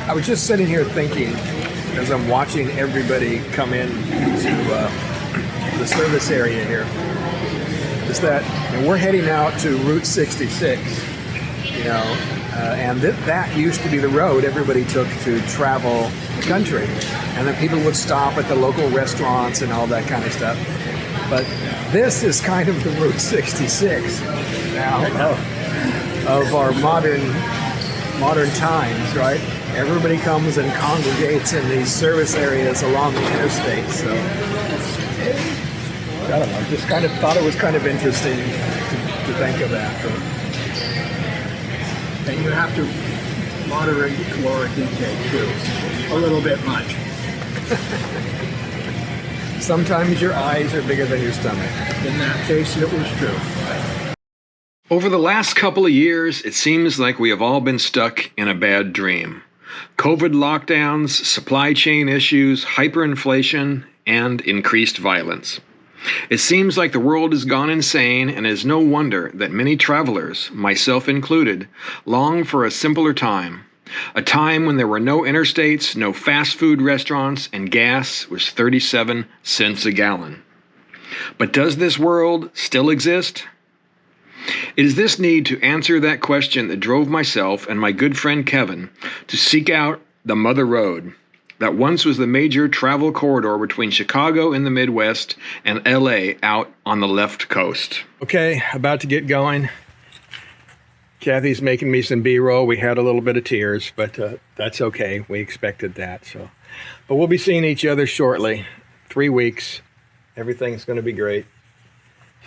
I was just sitting here thinking, as I'm watching everybody come in to the service area here, is that we're heading out to Route 66, and that used to be the road everybody took to travel the country. And then people would stop at the local restaurants and all that kind of stuff. But this is kind of the Route 66 now of our modern times, right? Everybody comes and congregates in these service areas along the interstate. So I don't know, just kind of thought it was kind of interesting to think of that. And you have to moderate the caloric intake too, a little bit much. Sometimes your eyes are bigger than your stomach. In that case, it was true. Over the last couple of years, it seems like we have all been stuck in a bad dream. COVID lockdowns, supply chain issues, hyperinflation, and increased violence. It seems like the world has gone insane, and it is no wonder that many travelers, myself included, long for a simpler time. A time when there were no interstates, no fast food restaurants, and gas was 37 cents a gallon. But does this world still exist? It is this need to answer that question that drove myself and my good friend Kevin to seek out the Mother Road, that once was the major travel corridor between Chicago in the Midwest and LA out on the left coast. Okay, about to get going. Kathy's making me some B-roll. We had a little bit of tears, but that's okay. We expected that. But we'll be seeing each other shortly. 3 weeks. Everything's going to be great.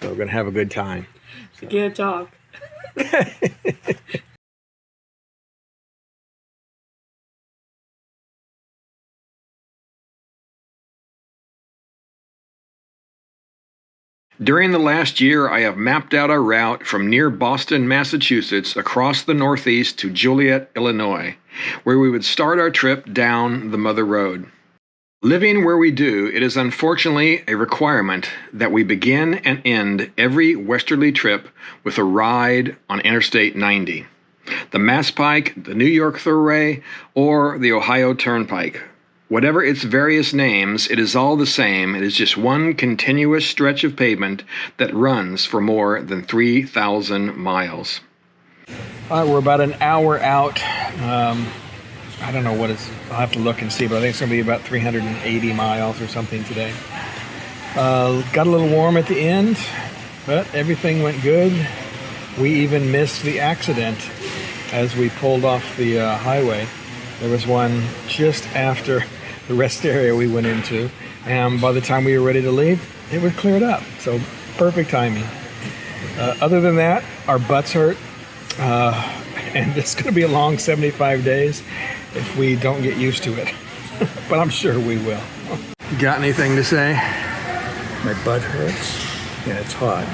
So we're going to have a good time. You can't talk. During the last year, I have mapped out our route from near Boston, Massachusetts, across the Northeast to Joliet, Illinois, where we would start our trip down the Mother Road. Living where we do, it is unfortunately a requirement that we begin and end every westerly trip with a ride on Interstate 90, the Mass Pike, the New York Thruway, or the Ohio Turnpike. Whatever its various names, it is all the same. It is just one continuous stretch of pavement that runs for more than 3,000 miles. All right, we're about an hour out. I don't know what it's, I'll have to look and see, but I think it's going to be about 380 miles or something today. Got a little warm at the end, but everything went good. We even missed the accident as we pulled off the highway. There was one just after the rest area we went into, and by the time we were ready to leave, it was cleared up. So perfect timing. Other than that, our butts hurt, and it's going to be a long 75 days if we don't get used to it. But I'm sure we will. Got anything to say? My butt hurts and it's hot.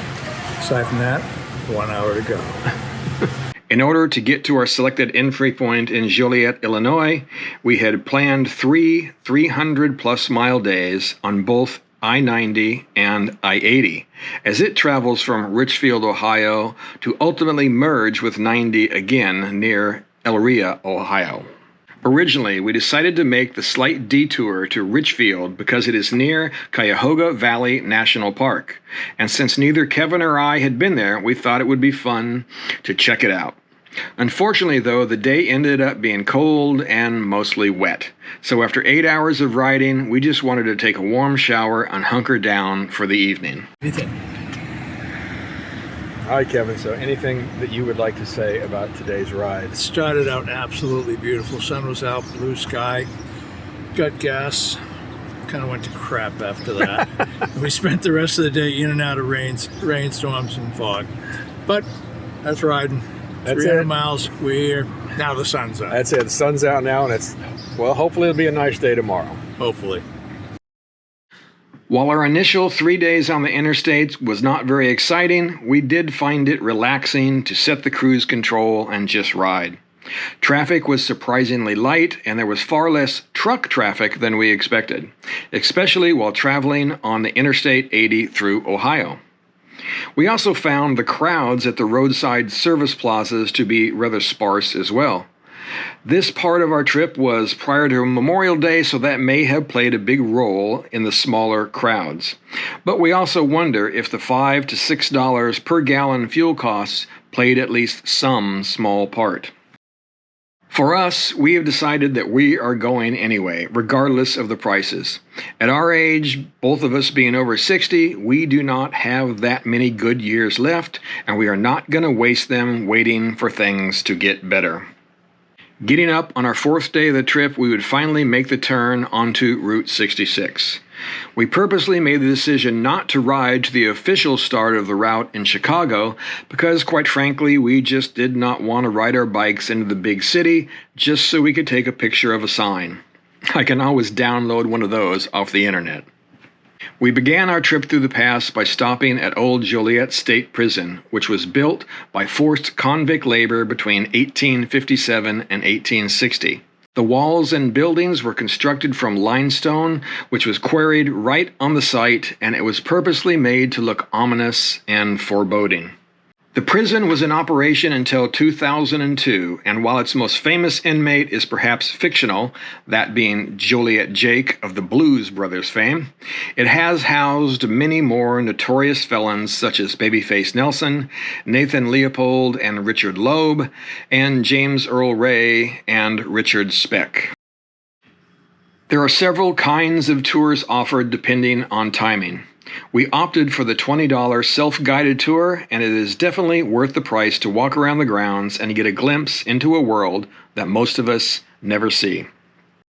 Aside from that, 1 hour to go. In order to get to our selected entry point in Joliet, Illinois, we had planned 3 300-plus mile days on both I-90 and I-80, as it travels from Richfield, Ohio, to ultimately merge with 90 again near Elrea, Ohio. Originally, we decided to make the slight detour to Richfield because it is near Cuyahoga Valley National Park, and since neither Kevin or I had been there, we thought it would be fun to check it out. Unfortunately, though, the day ended up being cold and mostly wet, so after 8 hours of riding, we just wanted to take a warm shower and hunker down for the evening. All right, Kevin, so anything that you would like to say about today's ride? It started out absolutely beautiful. Sun was out, blue sky, got gas. Kind of went to crap after that. We spent the rest of the day in and out of rainstorms and fog. But that's riding. That's 300 it. miles, we're here. Now the sun's out. That's it. The sun's out now, and hopefully it'll be a nice day tomorrow. Hopefully. While our initial 3 days on the interstate was not very exciting, we did find it relaxing to set the cruise control and just ride. Traffic was surprisingly light, and there was far less truck traffic than we expected, especially while traveling on the Interstate 80 through Ohio. We also found the crowds at the roadside service plazas to be rather sparse as well. This part of our trip was prior to Memorial Day, so that may have played a big role in the smaller crowds. But we also wonder if the $5 to $6 per gallon fuel costs played at least some small part. For us, we have decided that we are going anyway, regardless of the prices. At our age, both of us being over 60, we do not have that many good years left, and we are not going to waste them waiting for things to get better. Getting up on our fourth day of the trip, we would finally make the turn onto Route 66. We purposely made the decision not to ride to the official start of the route in Chicago because, quite frankly, we just did not want to ride our bikes into the big city just so we could take a picture of a sign. I can always download one of those off the internet. We began our trip through the pass by stopping at old Joliet State Prison, which was built by forced convict labor between 1857 and 1860. The walls and buildings were constructed from limestone, which was quarried right on the site, and it was purposely made to look ominous and foreboding. The prison was in operation until 2002, and while its most famous inmate is perhaps fictional, that being Joliet Jake of the Blues Brothers fame, it has housed many more notorious felons such as Babyface Nelson, Nathan Leopold and Richard Loeb, and James Earl Ray and Richard Speck. There are several kinds of tours offered depending on timing. We opted for the $20 self-guided tour, and it is definitely worth the price to walk around the grounds and get a glimpse into a world that most of us never see.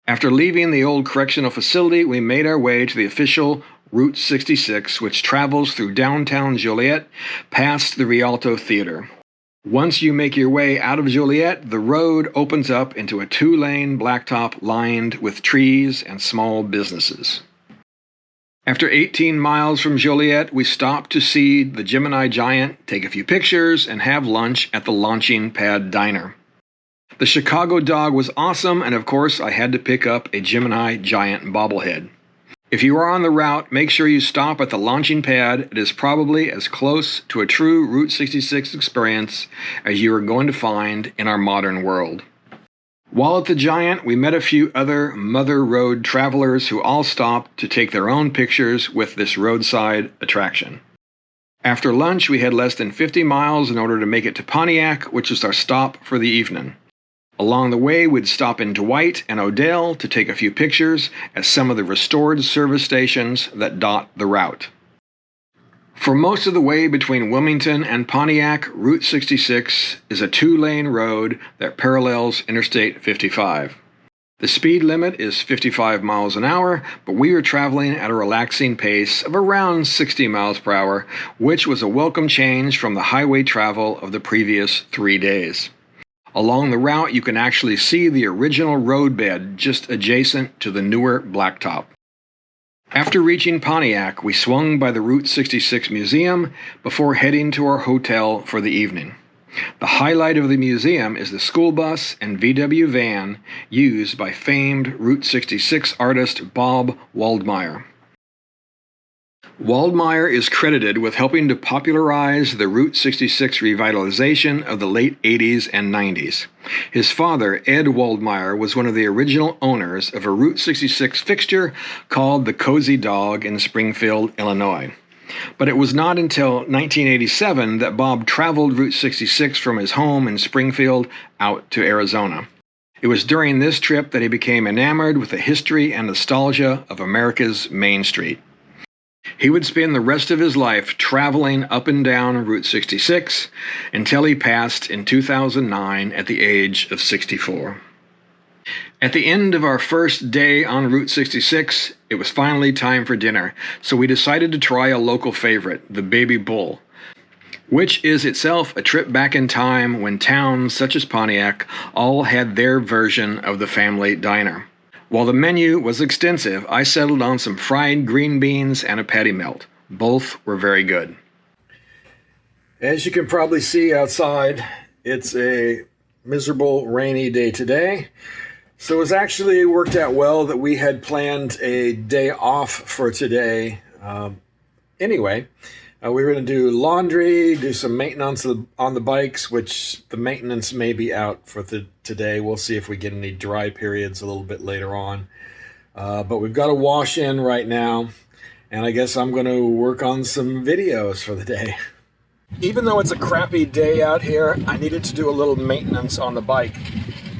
After leaving the old correctional facility, we made our way to the official Route 66, which travels through downtown Joliet past the Rialto Theater. Once you make your way out of Joliet, the road opens up into a two-lane blacktop lined with trees and small businesses. After 18 miles from Joliet, we stopped to see the Gemini Giant, take a few pictures, and have lunch at the Launching Pad Diner. The Chicago dog was awesome, and of course I had to pick up a Gemini Giant bobblehead. If you are on the route, make sure you stop at the Launching Pad. It is probably as close to a true Route 66 experience as you are going to find in our modern world. While at the Giant, we met a few other Mother Road travelers who all stopped to take their own pictures with this roadside attraction. After lunch, we had less than 50 miles in order to make it to Pontiac, which was our stop for the evening. Along the way, we'd stop in Dwight and Odell to take a few pictures at some of the restored service stations that dot the route. For most of the way between Wilmington and Pontiac, Route 66 is a two-lane road that parallels Interstate 55. The speed limit is 55 miles an hour, but we were traveling at a relaxing pace of around 60 miles per hour, which was a welcome change from the highway travel of the previous 3 days. Along the route, you can actually see the original roadbed just adjacent to the newer blacktop. After reaching Pontiac, we swung by the Route 66 Museum before heading to our hotel for the evening. The highlight of the museum is the school bus and VW van used by famed Route 66 artist Bob Waldmeyer. Waldmeyer is credited with helping to popularize the Route 66 revitalization of the late 80s and 90s. His father, Ed Waldmeyer, was one of the original owners of a Route 66 fixture called the Cozy Dog in Springfield, Illinois. But it was not until 1987 that Bob traveled Route 66 from his home in Springfield out to Arizona. It was during this trip that he became enamored with the history and nostalgia of America's Main Street. He would spend the rest of his life traveling up and down Route 66 until he passed in 2009 at the age of 64. At the end of our first day on Route 66, it was finally time for dinner, so we decided to try a local favorite, the Baby Bull, which is itself a trip back in time when towns such as Pontiac all had their version of the family diner. While the menu was extensive, I settled on some fried green beans and a patty melt. Both were very good. As you can probably see outside, it's a miserable rainy day today. So it was actually worked out well that we had planned a day off for today. Anyway, We're going to do laundry, do some maintenance on the bikes, which the maintenance may be out for today. We'll see if we get any dry periods a little bit later on. But we've got a wash in right now, and I guess I'm going to work on some videos for the day. Even though it's a crappy day out here, I needed to do a little maintenance on the bike.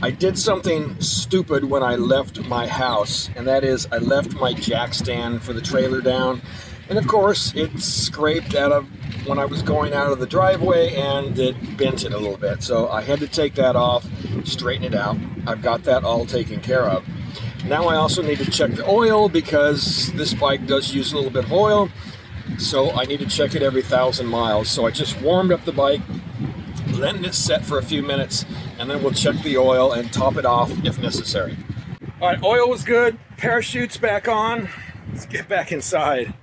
I did something stupid when I left my house, and that is I left my jack stand for the trailer down. And of course, it scraped out of when I was going out of the driveway, and it bent it a little bit. So I had to take that off, straighten it out. I've got that all taken care of. Now I also need to check the oil because this bike does use a little bit of oil. So I need to check it every 1,000 miles. So I just warmed up the bike, letting it set for a few minutes, and then we'll check the oil and top it off if necessary. All right, oil was good. Parachute's back on. Let's get back inside.